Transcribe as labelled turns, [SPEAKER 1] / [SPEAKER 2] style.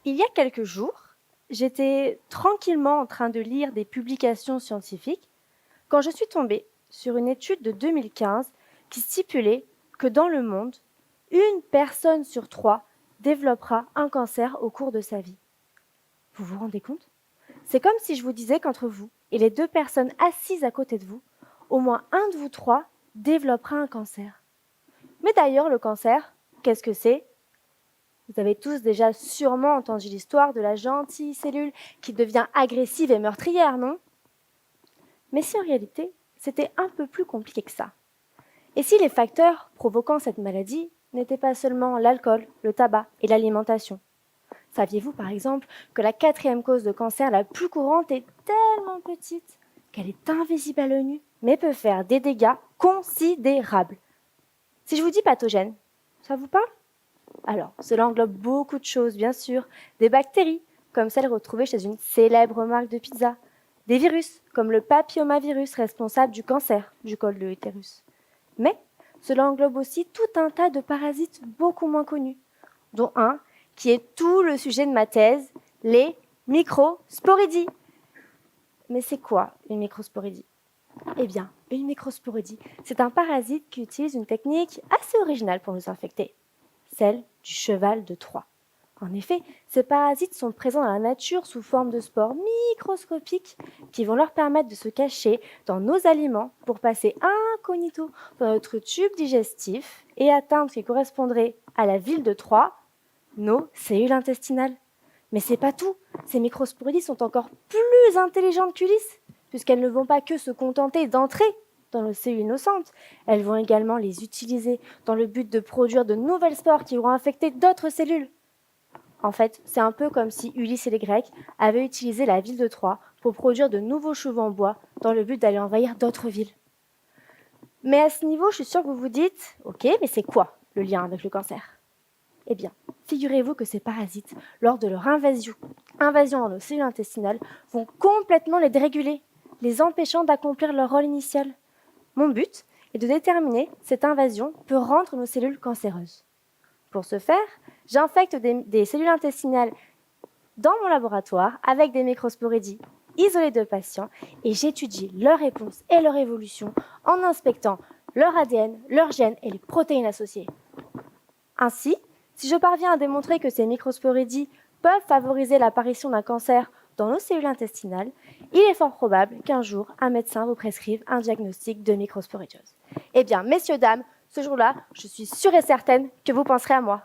[SPEAKER 1] Il y a quelques jours, j'étais tranquillement en train de lire des publications scientifiques quand je suis tombée sur une étude de 2015 qui stipulait que dans le monde, une personne sur 3 développera un cancer au cours de sa vie. Vous vous rendez compte? C'est comme si je vous disais qu'entre vous et les 2 personnes assises à côté de vous, au moins un de vous 3 développera un cancer. Mais d'ailleurs, le cancer, qu'est-ce que c'est? Vous avez tous déjà sûrement entendu l'histoire de la gentille cellule qui devient agressive et meurtrière, non? Mais si en réalité, c'était un peu plus compliqué que ça. Et si les facteurs provoquant cette maladie n'étaient pas seulement l'alcool, le tabac et l'alimentation? Saviez-vous par exemple que la 4e cause de cancer la plus courante est tellement petite qu'elle est invisible à l'œil nu, mais peut faire des dégâts considérables? Si je vous dis pathogène, ça vous parle? Alors, cela englobe beaucoup de choses, bien sûr. Des bactéries, comme celles retrouvées chez une célèbre marque de pizza. Des virus, comme le papillomavirus responsable du cancer du col de l'utérus. Mais cela englobe aussi tout un tas de parasites beaucoup moins connus, dont un qui est tout le sujet de ma thèse, les microsporidies. Mais c'est quoi une microsporidie? Eh bien, une microsporidie, c'est un parasite qui utilise une technique assez originale pour nous infecter, celle du cheval de Troie. En effet, ces parasites sont présents dans la nature sous forme de spores microscopiques qui vont leur permettre de se cacher dans nos aliments pour passer incognito dans notre tube digestif et atteindre ce qui correspondrait à la ville de Troie, nos cellules intestinales. Mais c'est pas tout, ces microsporidies sont encore plus intelligentes qu'Ulysse, puisqu'elles ne vont pas que se contenter d'entrer dans nos cellules innocentes, elles vont également les utiliser dans le but de produire de nouvelles spores qui vont infecter d'autres cellules. En fait, c'est un peu comme si Ulysse et les Grecs avaient utilisé la ville de Troie pour produire de nouveaux chevaux en bois dans le but d'aller envahir d'autres villes. Mais à ce niveau, je suis sûre que vous vous dites « Ok, mais c'est quoi le lien avec le cancer ?» Eh bien, figurez-vous que ces parasites, lors de leur invasion dans nos cellules intestinales, vont complètement les déréguler, les empêchant d'accomplir leur rôle initial. Mon but est de déterminer si cette invasion peut rendre nos cellules cancéreuses. Pour ce faire, j'infecte des cellules intestinales dans mon laboratoire avec des microsporidies isolées de patients et j'étudie leurs réponses et leur évolution en inspectant leur ADN, leurs gènes et les protéines associées. Ainsi, si je parviens à démontrer que ces microsporidies peuvent favoriser l'apparition d'un cancer dans nos cellules intestinales, il est fort probable qu'un jour, un médecin vous prescrive un diagnostic de microsporidiose. Eh bien, messieurs, dames, ce jour-là, je suis sûre et certaine que vous penserez à moi.